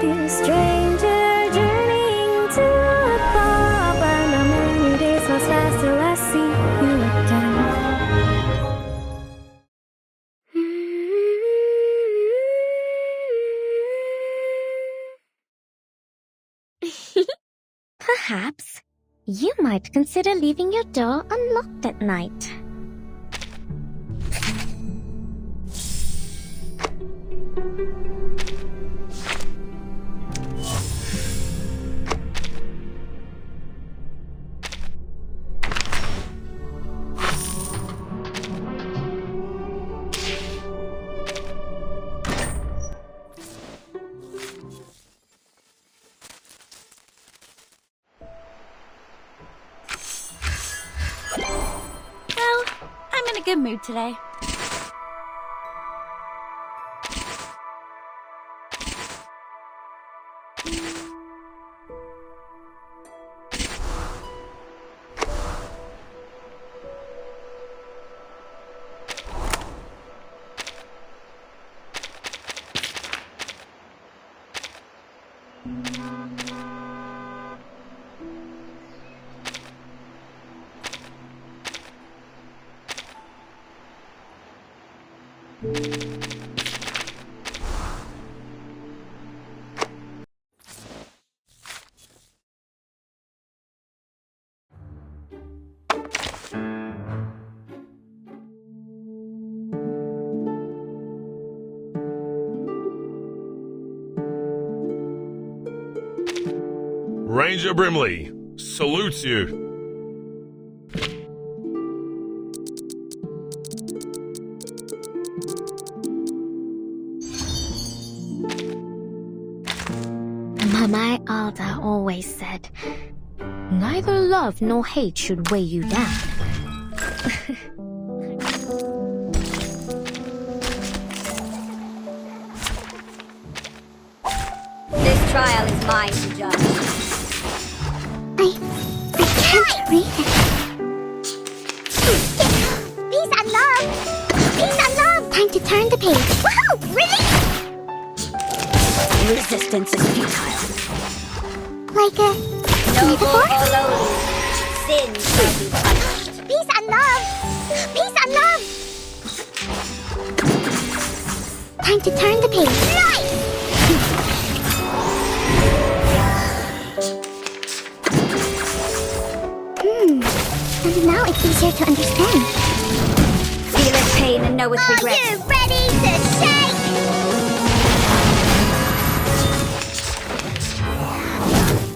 dear stranger, journeying to a bar, but how many days must last till I see you again? Perhaps you might consider leaving your door unlocked at night. Well, I'm in a good mood today. Ranger Brimley salutes you. My Alda always said, neither love nor hate should weigh you down. This trial is mine to judge. I can't read it. Peace and love! Peace and love! Time to turn the page. Woohoo! Release! Resistance is futile. Like a Noble metaphor? or lowly, sin shall be punished. Peace and love! Peace and love! Time to turn the page. Right! And now it's easier to understand. Feeleth pain and knoweth regret. Are you ready to shake?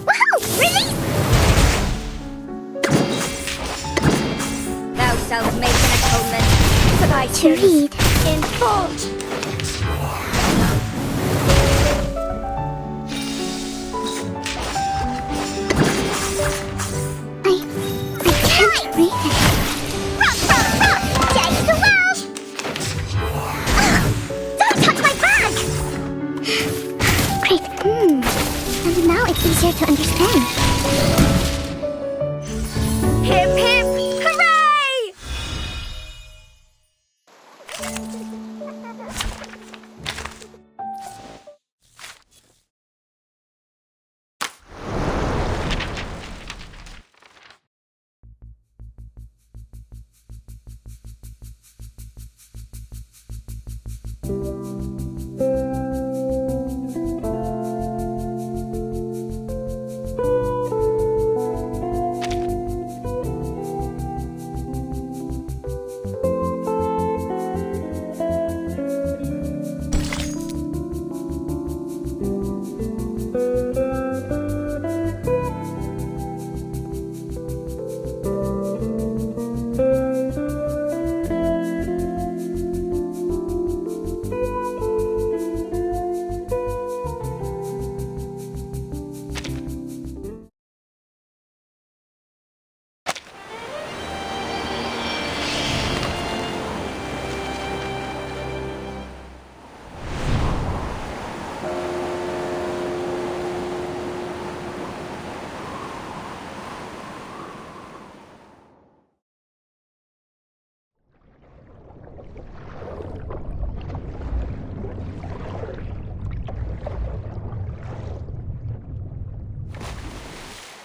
Woohoo! Release! Thou shalt make an atonement for thy To sins read. in full. I can't read it. Rock! Change the world! Don't touch my bag! Great. And now it's easier to understand. Hip hip hooray!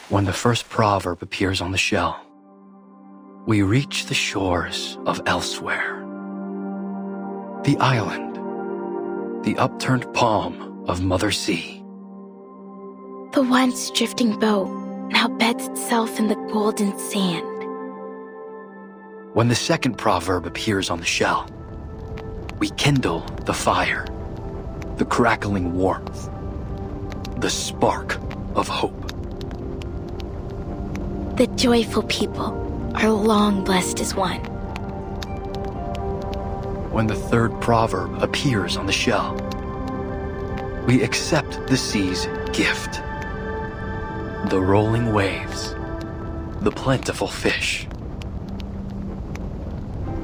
When the first proverb appears on the shell, we reach the shores of elsewhere. The island, the upturned palm of Mother Sea. The once drifting boat now beds itself in the golden sand. When the second proverb appears on the shell, we kindle the fire, the crackling warmth, the spark of hope. The joyful people are long blessed as one. When the third proverb appears on the shell, we accept the sea's gift. The rolling waves, the plentiful fish.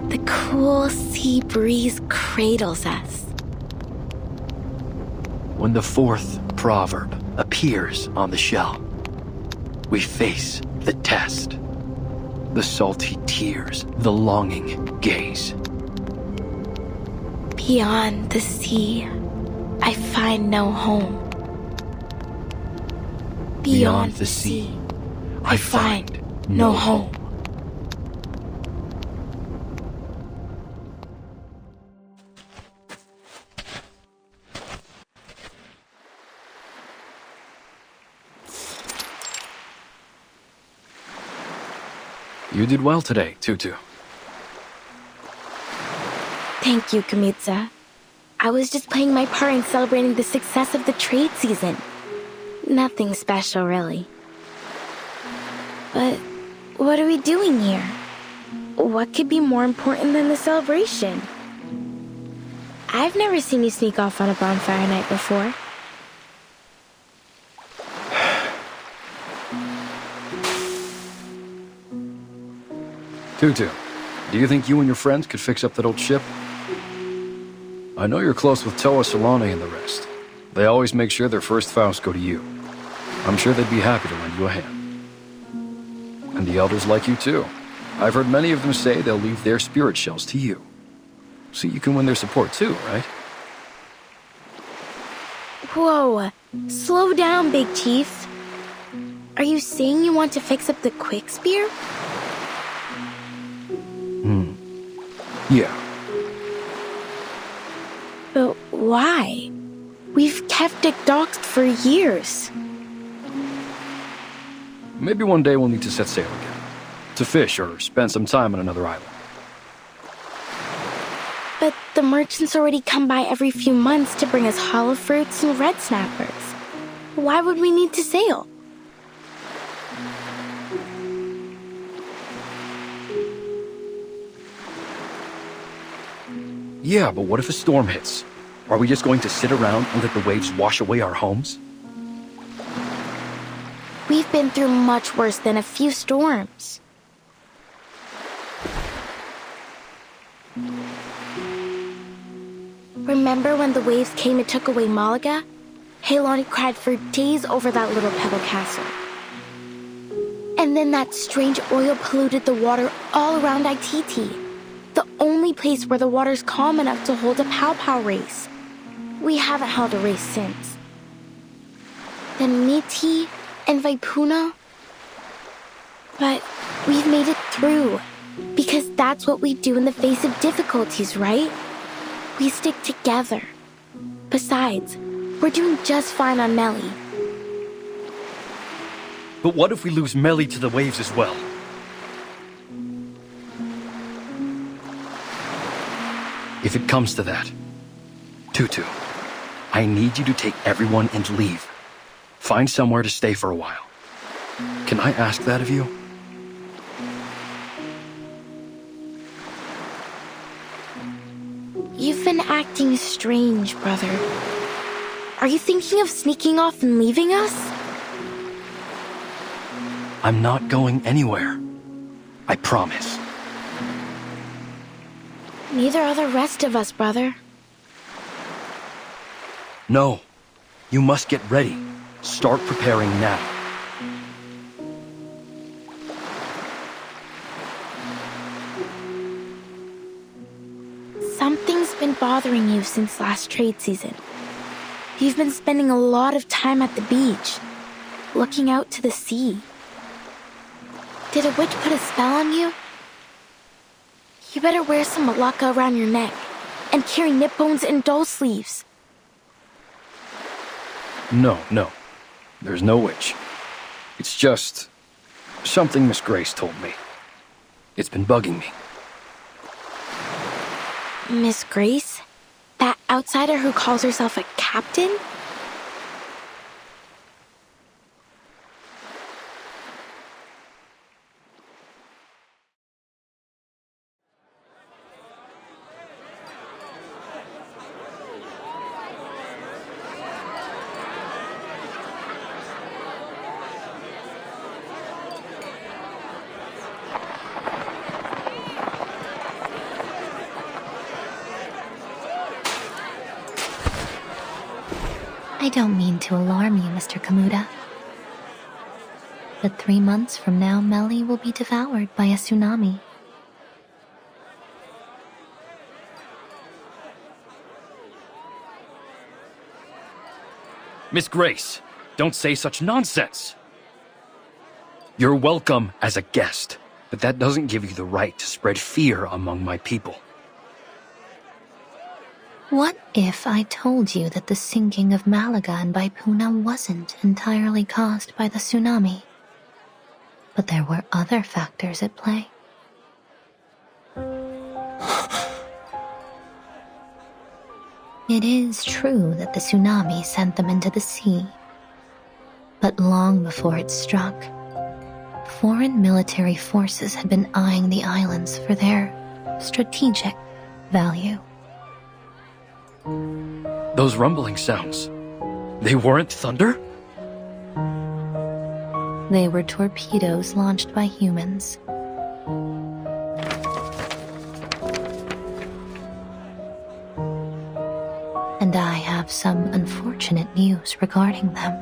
The cool sea breeze cradles us. When the fourth proverb appears on the shell, we face the test, the salty tears, the longing gaze. Beyond the sea, I find no home. Beyond the sea, I find no home. You did well today, Tutu. Thank you, Kamitsa. I was just playing my part in celebrating the success of the trade season. Nothing special, really. But what are we doing here? What could be more important than the celebration? I've never seen you sneak off on a bonfire night before. Tutu, do you think you and your friends could fix up that old ship? I know you're close with Toa Solane and the rest. They always make sure their first vows go to you. I'm sure they'd be happy to lend you a hand. And the elders like you too. I've heard many of them say they'll leave their spirit shells to you. So you can win their support too, right? Whoa, slow down, Big Chief. Are you saying you want to fix up the Quick Spear? Yeah. But why? We've kept it docked for years. Maybe one day we'll need to set sail again. To fish or spend some time on another island. But the merchants already come by every few months to bring us hollow fruits and red snappers. Why would we need to sail? Yeah, but what if a storm hits? Are we just going to sit around and let the waves wash away our homes? We've been through much worse than a few storms. Remember when the waves came and took away Malaga? Heilani cried for days over that little pebble castle. And then that strange oil polluted the water all around Ititi, the only place where the water's calm enough to hold a pow-pow race. We haven't held a race since. Then Miti and Vaipuna. But we've made it through, because that's what we do in the face of difficulties, right? We stick together. Besides, we're doing just fine on Melly. But what if we lose Melly to the waves as well? If it comes to that, Tutu, I need you to take everyone and leave. Find somewhere to stay for a while. Can I ask that of you? You've been acting strange, brother. Are you thinking of sneaking off and leaving us? I'm not going anywhere. I promise. Neither are the rest of us, brother. No. You must get ready. Start preparing now. Something's been bothering you since last trade season. You've been spending a lot of time at the beach, looking out to the sea. Did a witch put a spell on you? You better wear some malacca around your neck and carry nip bones and doll sleeves. No. There's no witch. It's just something Miss Grace told me. It's been bugging me. Miss Grace? That outsider who calls herself a captain? I don't mean to alarm you, Mr. Kamuda. But 3 months from now, Melly will be devoured by a tsunami. Miss Grace, don't say such nonsense. You're welcome as a guest, but that doesn't give you the right to spread fear among my people. What if I told you that the sinking of Malaga and Baipuna wasn't entirely caused by the tsunami, but there were other factors at play? It is true that the tsunami sent them into the sea, but long before it struck, foreign military forces had been eyeing the islands for their strategic value. Those rumbling sounds, they weren't thunder? They were torpedoes launched by humans. And I have some unfortunate news regarding them.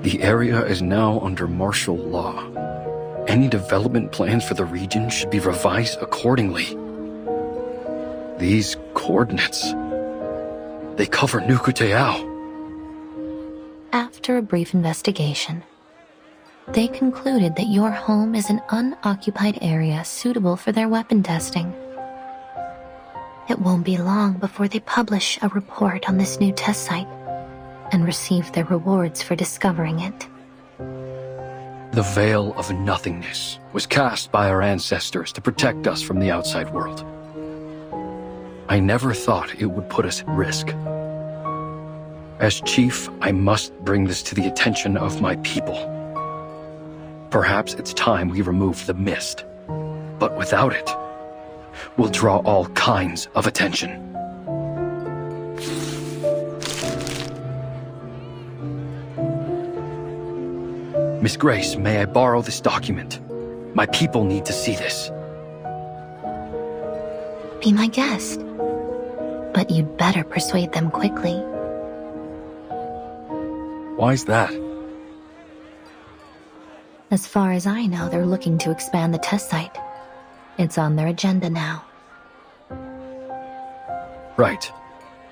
The area is now under martial law. Any development plans for the region should be revised accordingly. These coordinates, they cover Nukuteao. After a brief investigation, they concluded that your home is an unoccupied area suitable for their weapon testing. It won't be long before they publish a report on this new test site and receive their rewards for discovering it. The veil of nothingness was cast by our ancestors to protect us from the outside world. I never thought it would put us at risk. As chief, I must bring this to the attention of my people. Perhaps it's time we remove the mist, but without it, we'll draw all kinds of attention. Miss Grace, may I borrow this document? My people need to see this. Be my guest. But you'd better persuade them quickly. Why's that? As far as I know, they're looking to expand the test site. It's on their agenda now. Right.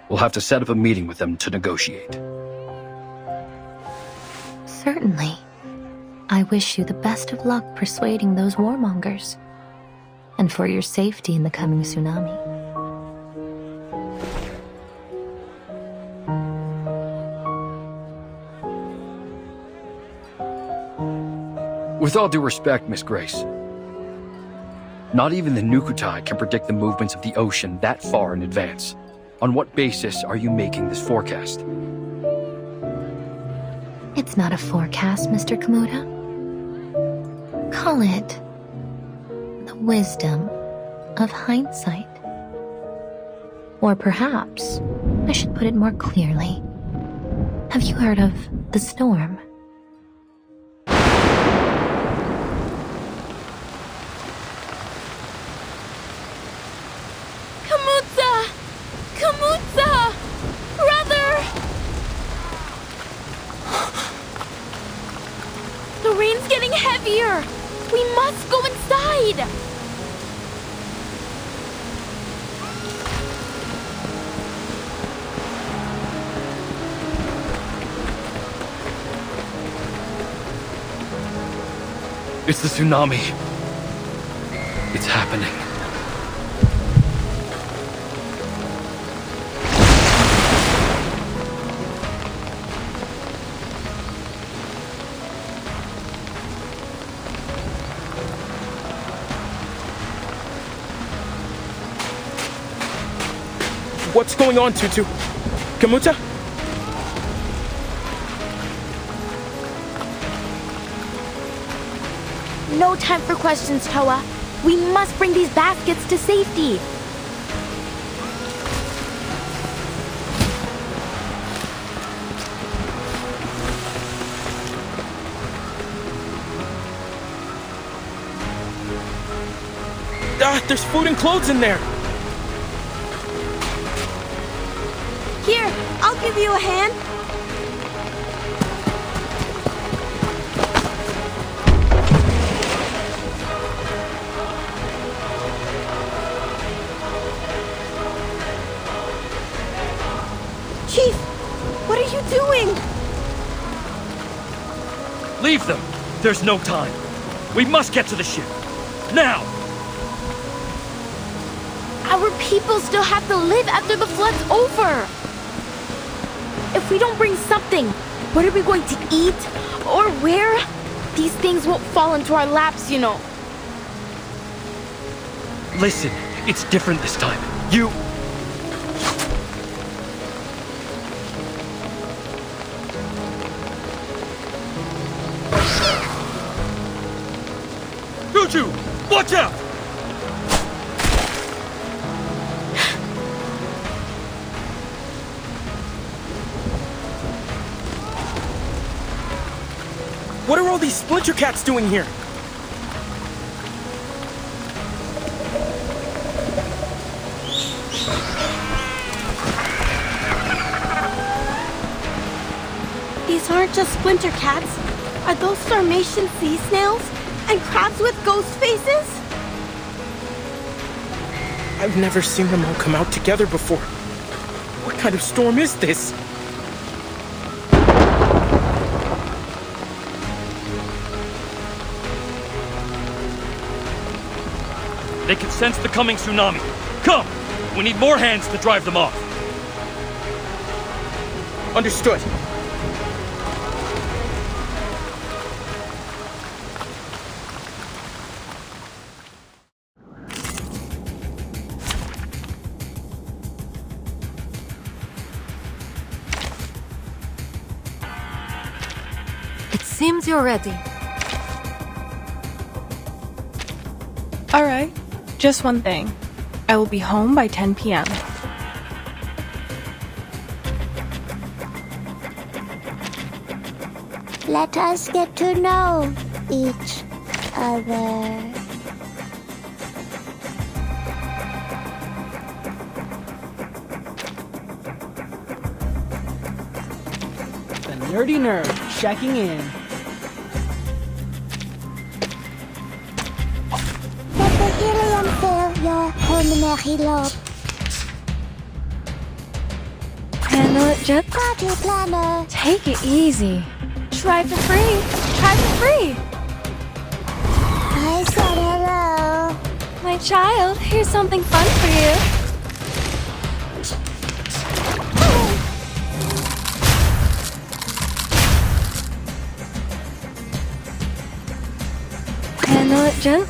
We'll have to set up a meeting with them to negotiate. Certainly. I wish you the best of luck persuading those warmongers. And for your safety in the coming tsunami. With all due respect, Miss Grace, not even the Nukutai can predict the movements of the ocean that far in advance. On what basis are you making this forecast? It's not a forecast, Mr. Kamuda. Call it the wisdom of hindsight. Or perhaps I should put it more clearly. Have you heard of the storm? Kamutza! Kamutza! Brother! The rain's getting heavier! We must go inside! It's the tsunami. It's happening. What's going on, Tutu? Kamuta? No time for questions, Toa. We must bring these baskets to safety. There's food and clothes in there. Here, I'll give you a hand. Chief, what are you doing? Leave them! There's no time. We must get to the ship. Now! Our people still have to live after the flood's over. If we don't bring something, what are we going to eat? Or where? These things won't fall into our laps, you know. Listen, it's different this time. You... Tutu! Watch out! What are all these splinter cats doing here? These aren't just splinter cats. Are those Sarmatian sea snails? And crabs with ghost faces? I've never seen them all come out together before. What kind of storm is this? They can sense the coming tsunami. Come! We need more hands to drive them off. Understood. It seems you're ready. All right. Just one thing. I will be home by 10 p.m. Let us get to know each other. The nerdy nerd checking in. Let the helium fill your pulmonary lobe. Handle it, Jet. Party planner. Take it easy. Try for free. Try for free. I said hello. My child, here's something fun for you. Handle it, Jet.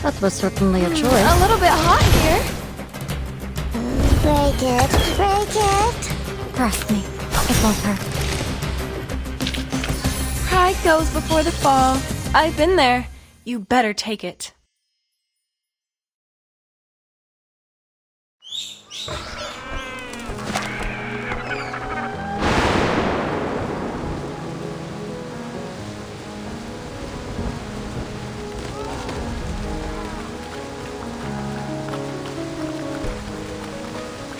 That was certainly a choice. A little bit hot here. Break it, break it. Trust me, it won't hurt. Pride goes before the fall. I've been there. You better take it.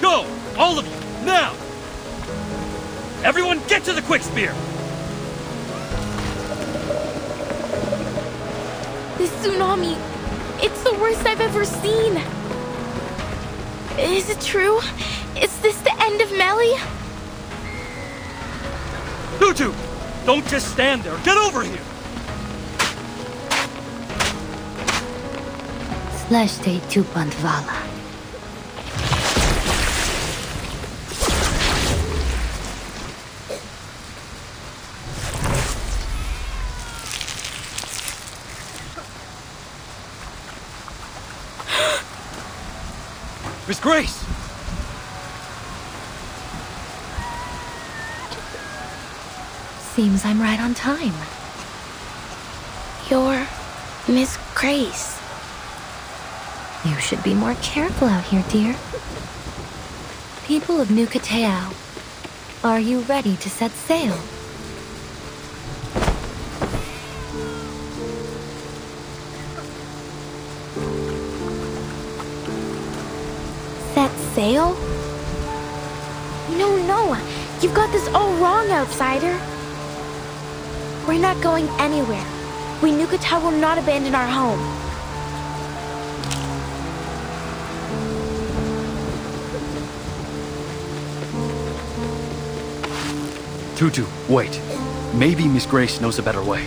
Go! All of you, now! Everyone get to the quick spear! This tsunami, it's the worst I've ever seen. Is it true? Is this the end of Melly? Tutu! Don't just stand there, get over here! Leste Tupantvala. Miss Grace! Seems I'm right on time. You're Miss Grace. You should be more careful out here, dear. People of New Kateao, are you ready to set sail? Set sail? No. You've got this all wrong, outsider. We're not going anywhere. We New Kateao will not abandon our home. Tutu, wait. Maybe Miss Grace knows a better way.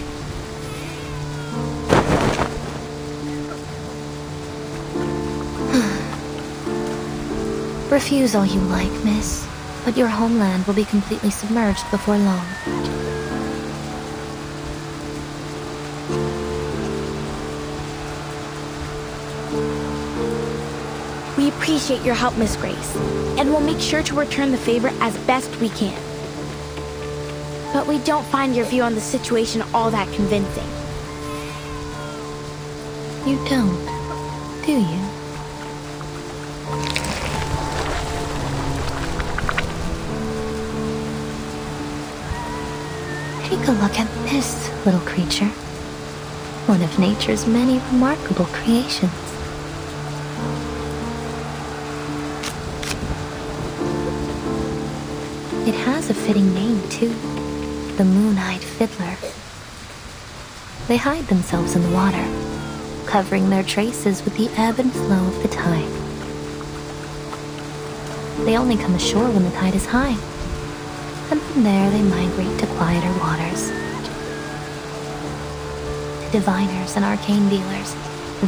Refuse all you like, miss, but your homeland will be completely submerged before long. We appreciate your help, Miss Grace, and we'll make sure to return the favor as best we can. But we don't find your view on the situation all that convincing. You don't, do you? Take a look at this little creature. One of nature's many remarkable creations. It has a fitting name, too. The Moon-Eyed Fiddler. They hide themselves in the water, covering their traces with the ebb and flow of the tide. They only come ashore when the tide is high, and from there they migrate to quieter waters. To diviners and arcane dealers,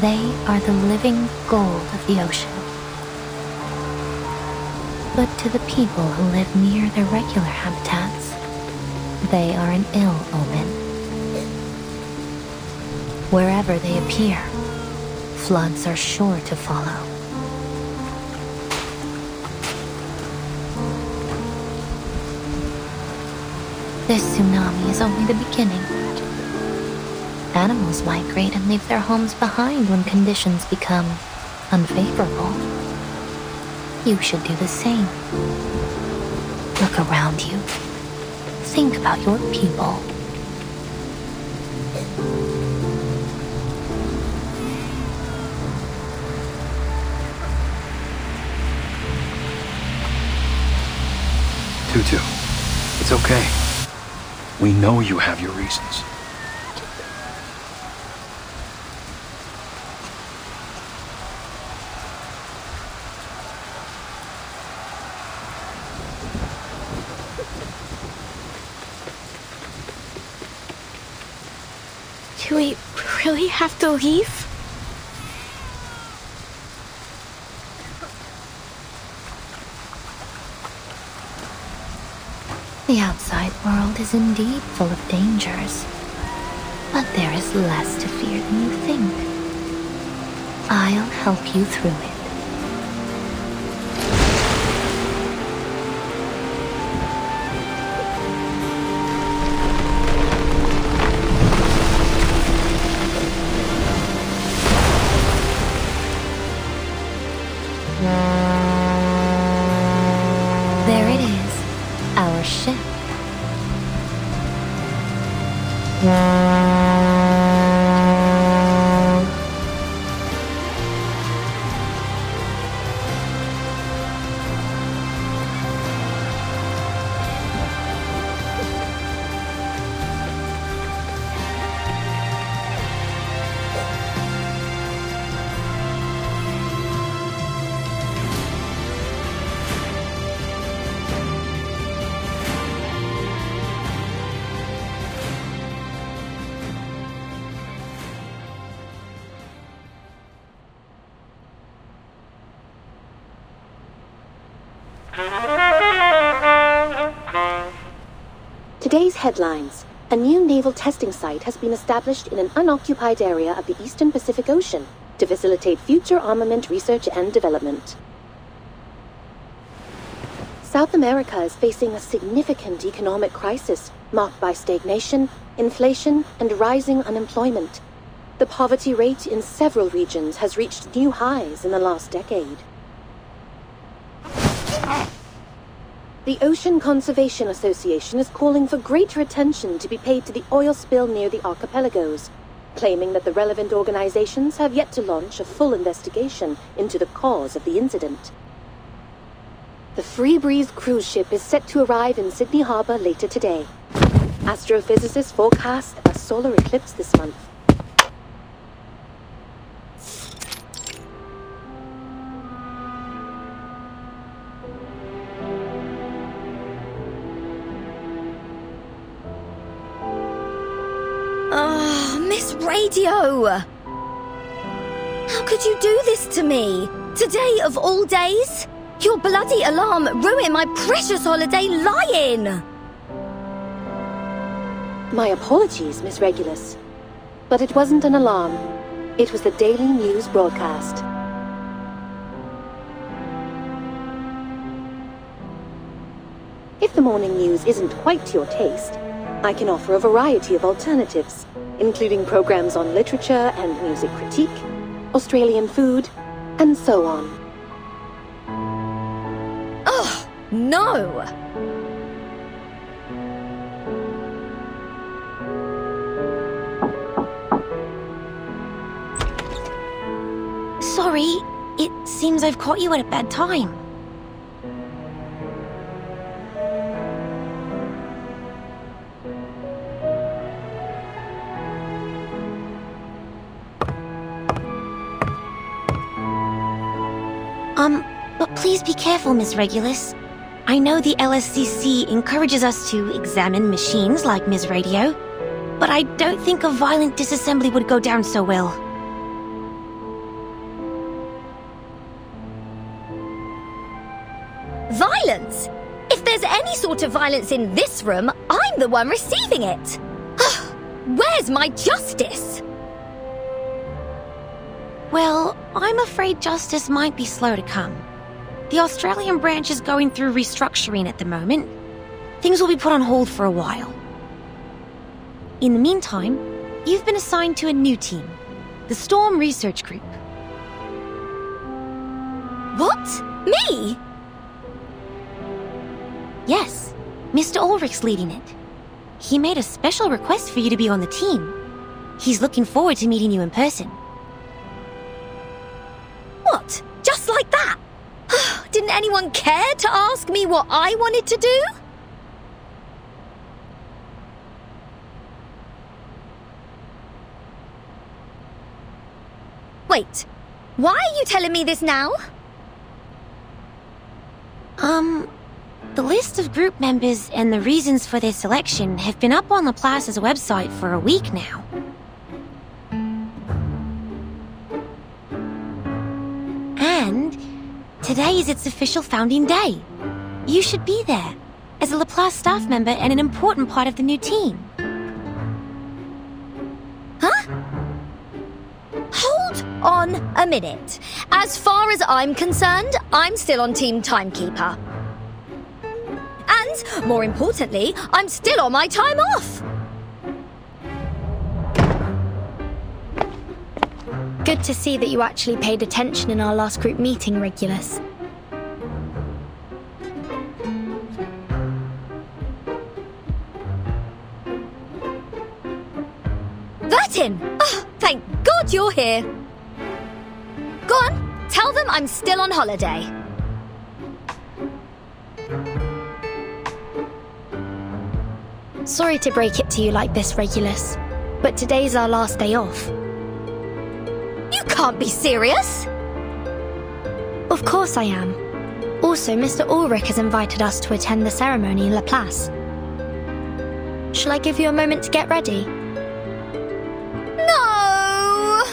they are the living gold of the ocean. But to the people who live near their regular habitats, they are an ill omen. Wherever they appear, floods are sure to follow. This tsunami is only the beginning. Animals migrate and leave their homes behind when conditions become unfavorable. You should do the same. Look around you. Think about your people. Tutu, it's okay. We know you have your reasons. Do we really have to leave? The outside world is indeed full of dangers, but there is less to fear than you think. I'll help you through it. There it is, our ship. Today's headlines. A new naval testing site has been established in an unoccupied area of the eastern Pacific Ocean to facilitate future armament research and development. South America is facing a significant economic crisis marked by stagnation, inflation, and rising unemployment. The poverty rate in several regions has reached new highs in the last decade. The Ocean Conservation Association is calling for greater attention to be paid to the oil spill near the archipelagos, claiming that the relevant organizations have yet to launch a full investigation into the cause of the incident. The Free Breeze cruise ship is set to arrive in Sydney Harbour later today. Astrophysicists forecast a solar eclipse this month. Miss Radio! How could you do this to me? Today of all days? Your bloody alarm ruined my precious holiday lying! My apologies, Miss Regulus. But it wasn't an alarm. It was the daily news broadcast. If the morning news isn't quite to your taste, I can offer a variety of alternatives, including programs on literature and music critique, Australian food, and so on. Ugh, no! Sorry, it seems I've caught you at a bad time. But please be careful, Miss Regulus. I know the LSCC encourages us to examine machines like Ms. Radio, but I don't think a violent disassembly would go down so well. Violence? If there's any sort of violence in this room, I'm the one receiving it. Where's my justice? Well, I'm afraid justice might be slow to come. The Australian branch is going through restructuring at the moment. Things will be put on hold for a while. In the meantime, you've been assigned to a new team, the Storm Research Group. What? Me? Yes, Mr. Ulrich's leading it. He made a special request for you to be on the team. He's looking forward to meeting you in person. What? Just like that? Didn't anyone care to ask me what I wanted to do? Wait, why are you telling me this now? The list of group members and the reasons for their selection have been up on Laplace's website for a week now. And today is its official founding day. You should be there, as a Laplace staff member and an important part of the new team. Huh? Hold on a minute. As far as I'm concerned, I'm still on Team Timekeeper. And, more importantly, I'm still on my time off. Good to see that you actually paid attention in our last group meeting, Regulus. Vertin! Oh, thank God you're here. Go on, tell them I'm still on holiday. Sorry to break it to you like this, Regulus, but today's our last day off. You can't be serious! Of course I am. Also, Mr. Ulrich has invited us to attend the ceremony in Laplace. Shall I give you a moment to get ready? No!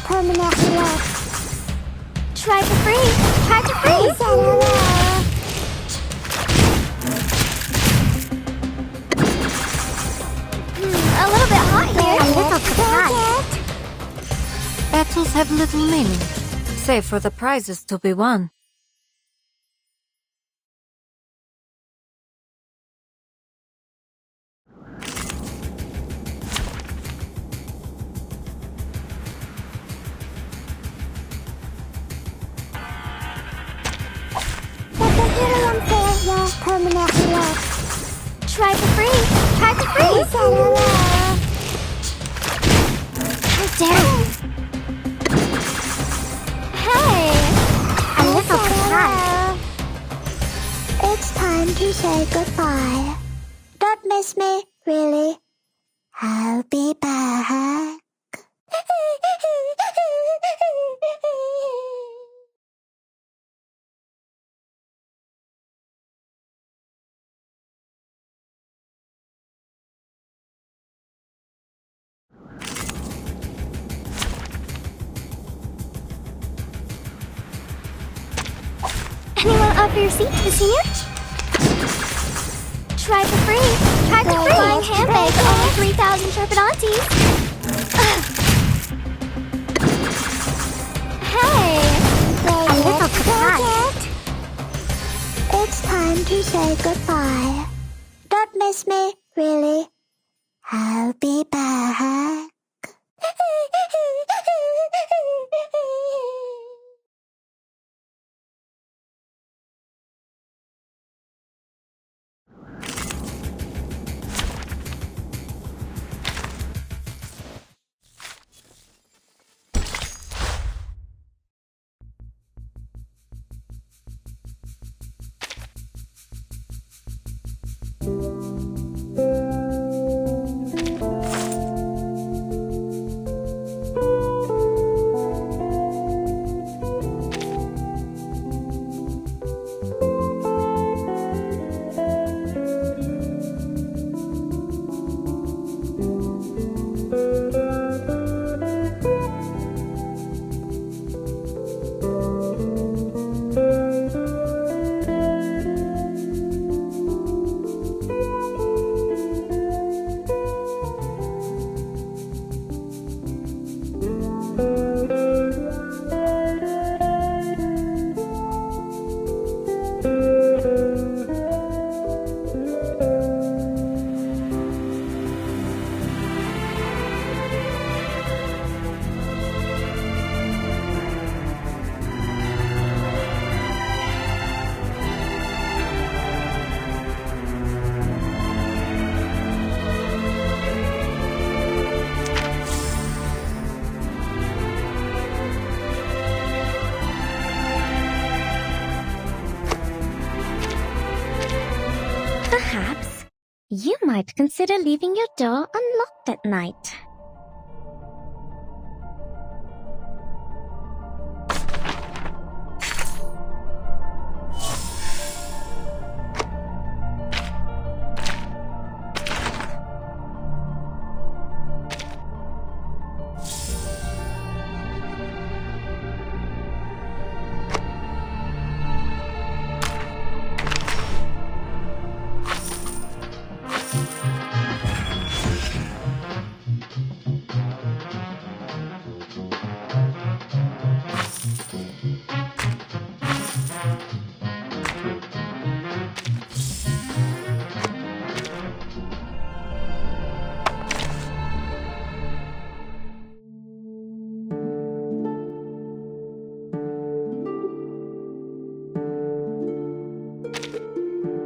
Permanently locked. Try for free! Try for free! A little bit hot here. A little hot. Battles have little meaning, save for the prizes to be won. Permanently locked. Try for free! Try for free! How dare you! Hey! A little hot. It's time to say goodbye. Don't miss me, really. I'll be back. Anyone offer your seat to the senior? Try for free! Try for free! Flying handbag, only 3,000 Sharpedantes! Hey! A little hot. It's time to say goodbye. Don't miss me, really. I'll be back. Perhaps you might consider leaving your door unlocked at night.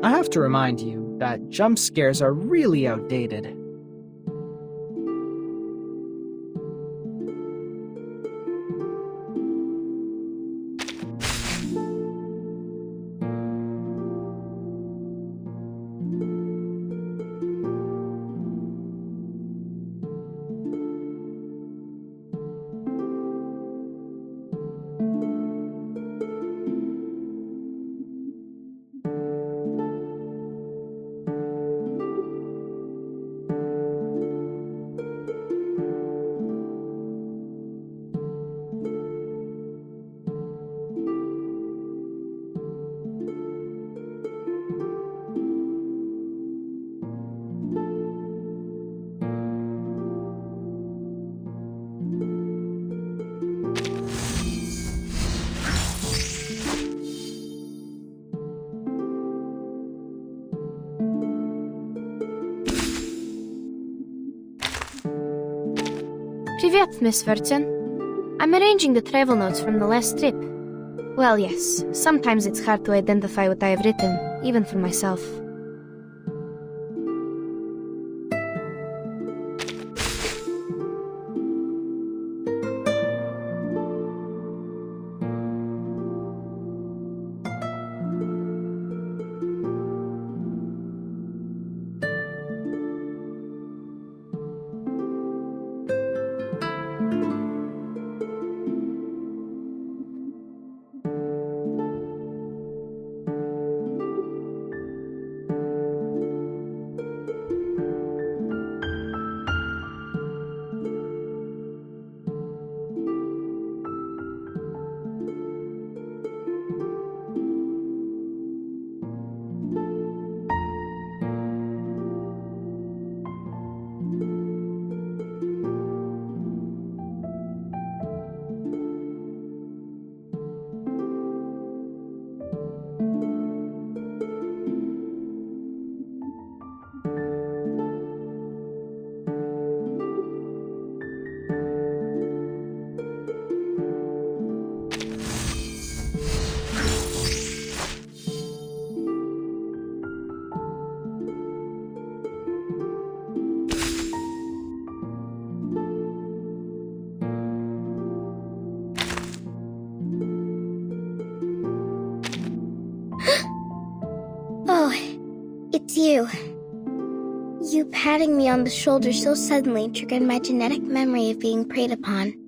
I have to remind you that jump scares are really outdated. Привет, Miss Virgin. I'm arranging the travel notes from the last trip. Well, yes, sometimes it's hard to identify what I have written, even for myself. Oh, it's you. You patting me on the shoulder so suddenly triggered my genetic memory of being preyed upon.